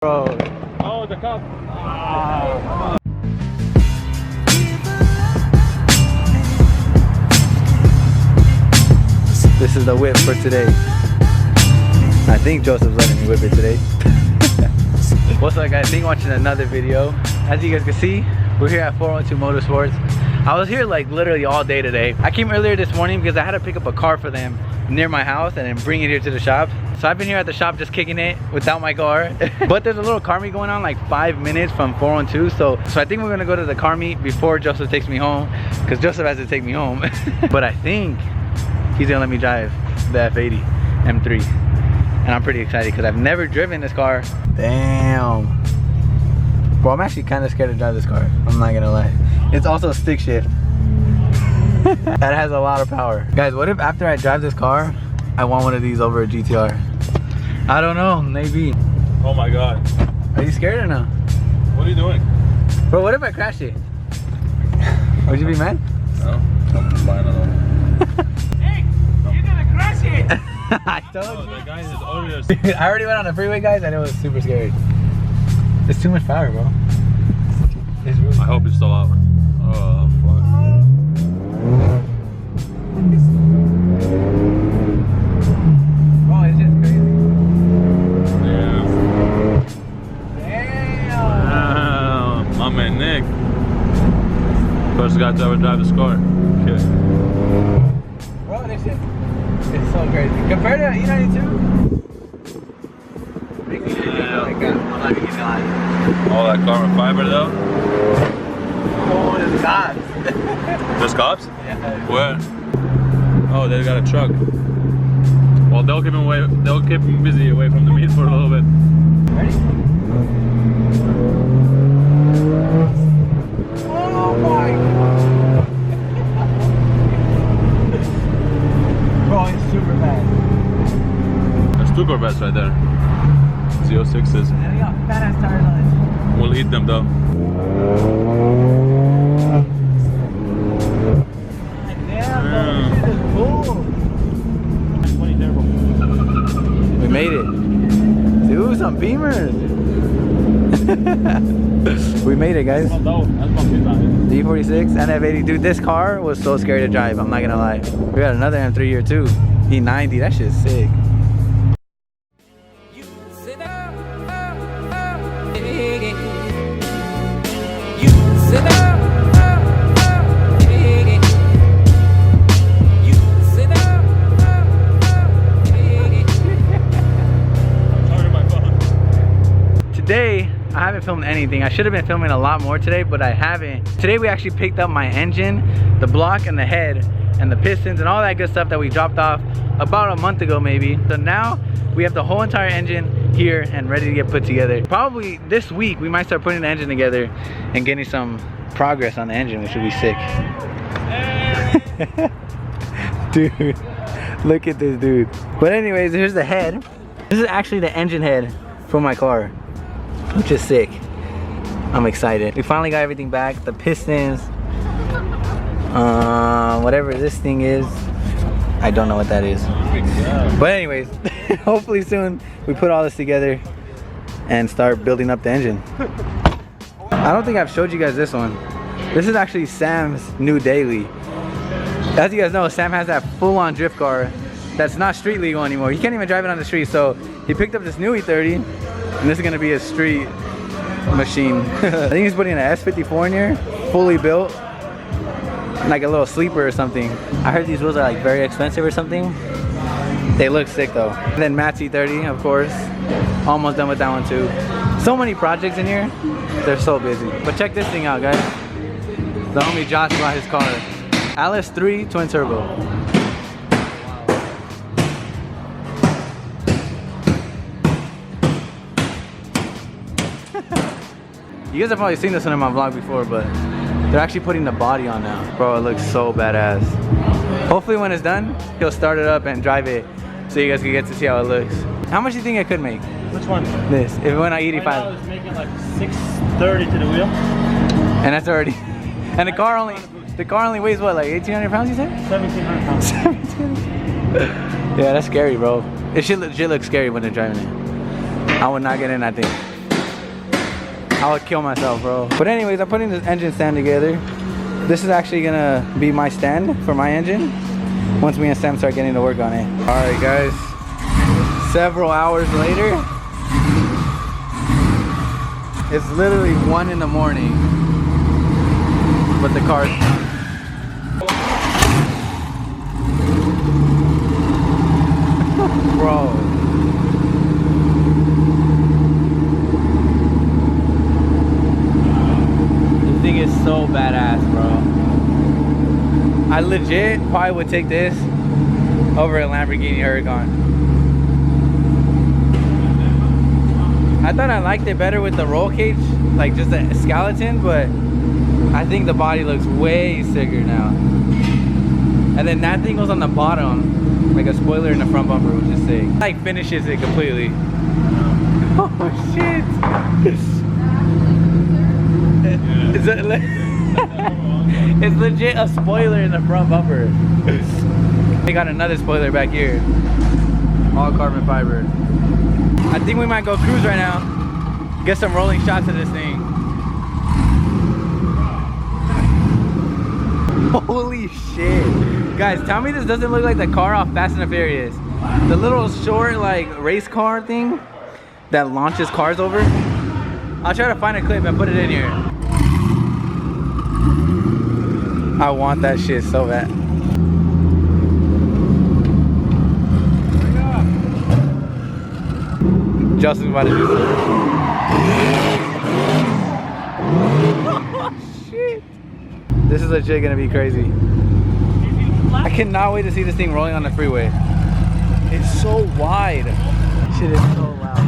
Bro. Oh, the cup. This is the whip for today. I think Joseph's letting me whip it today. What's up, guys? Thank you for watching another video. As you guys can see, we're here at 412 Motorsports. I was here like literally all day today. I came earlier this morning because I had to pick up a car for them near my house and then bring it here to the shop. So I've been here at the shop just kicking it without my car. But there's a little car meet going on like 5 minutes from 412. So I think we're gonna go to the car meet before Joseph takes me home, because Joseph has to take me home. But I think he's gonna let me drive the F80 M3. And I'm pretty excited because I've never driven this car. Damn. Bro, I'm actually kind of scared to drive this car. I'm not gonna lie. It's also stick shift. That has a lot of power. Guys, what if after I drive this car, I want one of these over a GTR? I don't know, maybe. Oh my god. Are you scared or no? What are you doing? Bro, what if I crash it? Would you be mad? No, I'm fine at all. Hey, you're gonna crash it! I told Oh, you. that guy is always. I already went on the freeway, guys, and it was super scary. It's too much power, bro. It's really I hope it's still out. Oh fuck. Bro, it's just crazy. Damn. Damn. My man Nick. First guy to ever drive this car. Okay. Bro, this shit is so crazy. Compared to E92, makes me feel like I'm not even gonna lie. All that carbon fiber though. Oh, there's cops. There's cops? Yeah. Where? Oh, they got a truck. Well, they'll keep him away. They'll keep him busy away from the meat for a little bit. Ready? Oh my god. Bro, it's super fast. There's two Corvettes right there. Z06s. And we got fat ass tires on it. We'll eat them though. Damn, bro, this shit is cool. We made it. Dude, some Beamers. We made it, guys. D46 and F80. Dude, this car was so scary to drive. I'm not gonna lie. We got another M3 here too. E90. That shit's sick. Today, I haven't filmed anything. I should have been filming a lot more today, but I haven't. Today we actually picked up my engine, the block and the head, and the pistons and all that good stuff that we dropped off about a month ago maybe. So now we have the whole entire engine here and ready to get put together. Probably this week we might start putting the engine together and getting some progress on the engine, which would be sick. Dude, look at this dude. But anyways, here's the head. This is actually the engine head for my car, which is sick. I'm excited. We finally got everything back. The pistons, whatever this thing is, I don't know what that is. But anyways, hopefully soon we put all this together and start building up the engine. I don't think I've showed you guys this one. This is actually Sam's new daily. As you guys know, Sam has that full-on drift car that's not street legal anymore. He can't even drive it on the street, so he picked up this new E30, and this is gonna be a street machine. I think he's putting an S54 in here, fully built, like a little sleeper or something. I heard these wheels are like very expensive or something. They look sick though. And then Matt's E30, of course. Almost done with that one too. So many projects in here. They're so busy. But check this thing out, guys. The homie Josh brought his car. Alice 3 twin turbo. You guys have probably seen this one in my vlog before, but they're actually putting the body on now. Bro, it looks so badass. Hopefully when it's done, he'll start it up and drive it so you guys can get to see how it looks. How much do you think it could make? Which one? This, if it went on 85. Right now it's making like 630 to the wheel. And that's already, and the car only weighs what, like 1,800 pounds you said? 1,700 pounds. 1700. Yeah, that's scary, bro. It should legit look scary when they're driving it. I would not get in, I think. I would kill myself, bro. But anyways, I'm putting this engine stand together. This is actually gonna be my stand for my engine once me and Sam start getting to work on it. All right, guys. Several hours later, it's literally 1 in the morning, but the car's done. Bro. This thing is so badass, bro. I legit probably would take this over a Lamborghini Huracan. I thought I liked it better with the roll cage, like just a skeleton, but I think the body looks way sicker now. And then that thing goes on the bottom, like a spoiler in the front bumper, which is sick. Like finishes it completely. Oh shit! It's legit a spoiler in the front bumper. They got another spoiler back here, all carbon fiber. I think we might go cruise right now, get some rolling shots of this thing. Holy shit. Guys, tell me this doesn't look like the car off Fast and the Furious. The little short like race car thing that launches cars over. I'll try to find a clip and put it in here. I want that shit so bad. Justin's about to do something. Oh shit. This is legit gonna be crazy. I cannot wait to see this thing rolling on the freeway. It's so wide. Shit is so loud.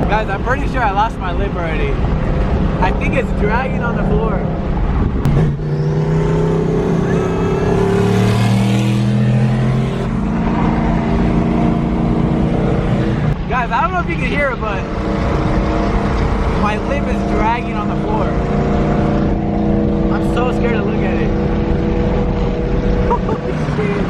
Guys, I'm pretty sure I lost my lip already. I think it's dragging on the floor. Guys, I don't know if you can hear it, but my lip is dragging on the floor. I'm so scared to look at it. Holy shit.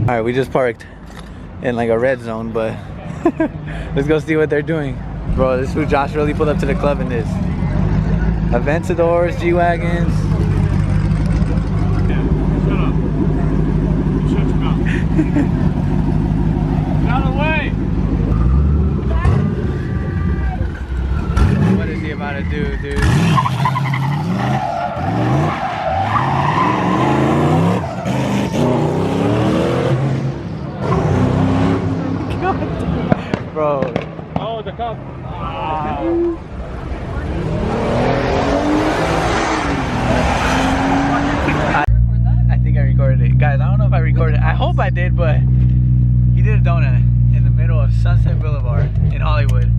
Alright, we just parked in like a red zone, but let's go see what they're doing. Bro, this is who Josh really pulled up to the club in this. Aventadors, G-Wagons. Get out of the way! What is he about to do, dude? Bro. Oh, the cop. I think I recorded it. Guys, I don't know if I recorded it. I hope I did, but he did a donut in the middle of Sunset Boulevard in Hollywood.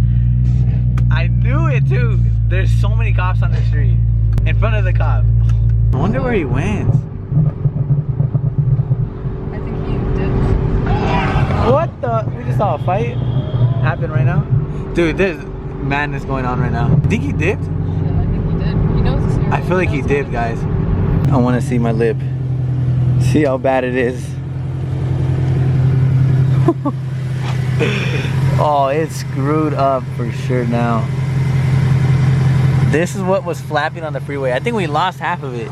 I knew it too. There's so many cops on the street. In front of the cop. I wonder where he went. just saw a fight happen right now. Dude, there's madness going on right now. Think he dipped? Yeah, I think he did. He knows it's here. I feel like he dipped, guys. I want to see my lip. See how bad it is. Oh, it's screwed up for sure now. This is what was flapping on the freeway. I think we lost half of it.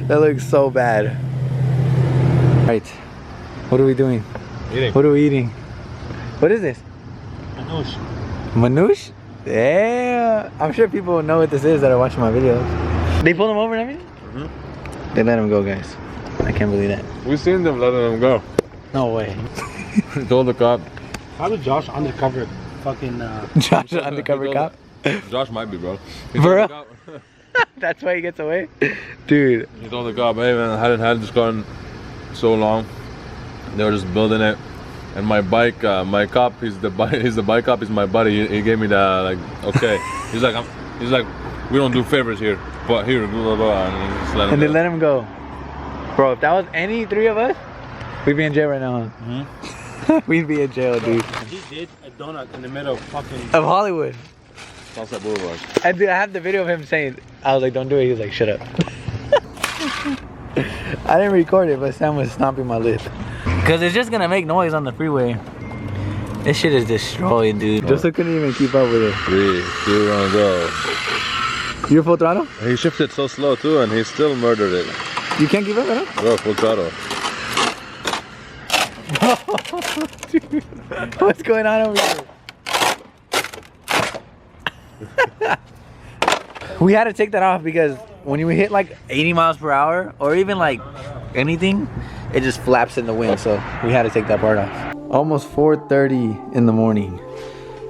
That looks so bad. Right. What are we doing? Eating. What are we eating? What is this? Manouche. Manouche? Yeah. I'm sure people will know what this is that are watching my videos. They pulled him over and everything? Mm-hmm. They let him go, guys. I can't believe that. We seen them letting them go. No way. He told the cop. How did Josh undercover fucking Josh, an undercover cop? Josh might be, bro. For real? That's why he gets away? Dude. He told the cop, hey man, I hadn't had this car in so long. They were just building it. And my bike, my cop, he's the bike cop, he's my buddy. He gave me the, like, okay. He's like, we don't do favors here. But here, blah, blah, blah. And, just let him And they go. let him go. Bro, if that was any three of us, we'd be in jail right now, huh? Mm-hmm. We'd be in jail, dude. he did a donut in the middle of fucking Of Hollywood. Sunset Boulevard. And dude, I have the video of him saying, I was like, don't do it. He was like, shut up. I didn't record it, but Sam was stomping my lip. Cause it's just gonna make noise on the freeway. This shit is destroyed, dude. Joseph couldn't even keep up with it. 3, 2, 1, go. You're full throttle? He shifted so slow too, and he still murdered it. You can't keep up with it? Bro, full throttle. Dude, what's going on over here? We had to take that off because when you hit like 80 miles per hour or even like anything, it just flaps in the wind, so we had to take that part off. Almost 4:30 in the morning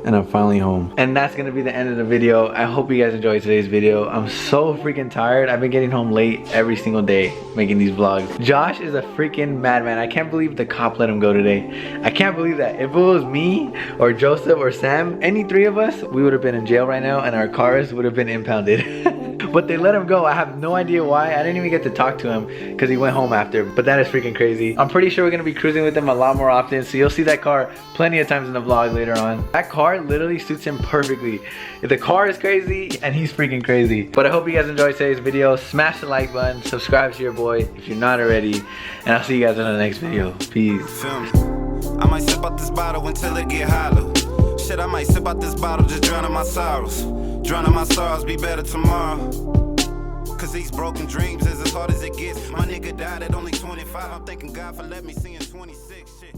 and I'm finally home. And that's gonna be the end of the video. I hope you guys enjoyed today's video. I'm so freaking tired. I've been getting home late every single day making these vlogs. Josh is a freaking madman. I can't believe the cop let him go today. I can't believe that. If it was me or Joseph or Sam, any three of us, we would have been in jail right now and our cars would have been impounded. But they let him go. I have no idea why. I didn't even get to talk to him because he went home after. But that is freaking crazy. I'm pretty sure we're gonna be cruising with him a lot more often, so you'll see that car plenty of times in the vlog later on. That car literally suits him perfectly. The car is crazy and he's freaking crazy. But I hope you guys enjoyed today's video. Smash the like button, subscribe to your boy if you're not already, and I'll see you guys in the next video. Peace. I might sip out this bottle until it get hollow. Shit, I might sip out this bottle, just drowning my sorrows. Drowning my sorrows, be better tomorrow. Cause these broken dreams is as hard as it gets. My nigga died at only 25. I'm thanking God for letting me see in 26. Shit.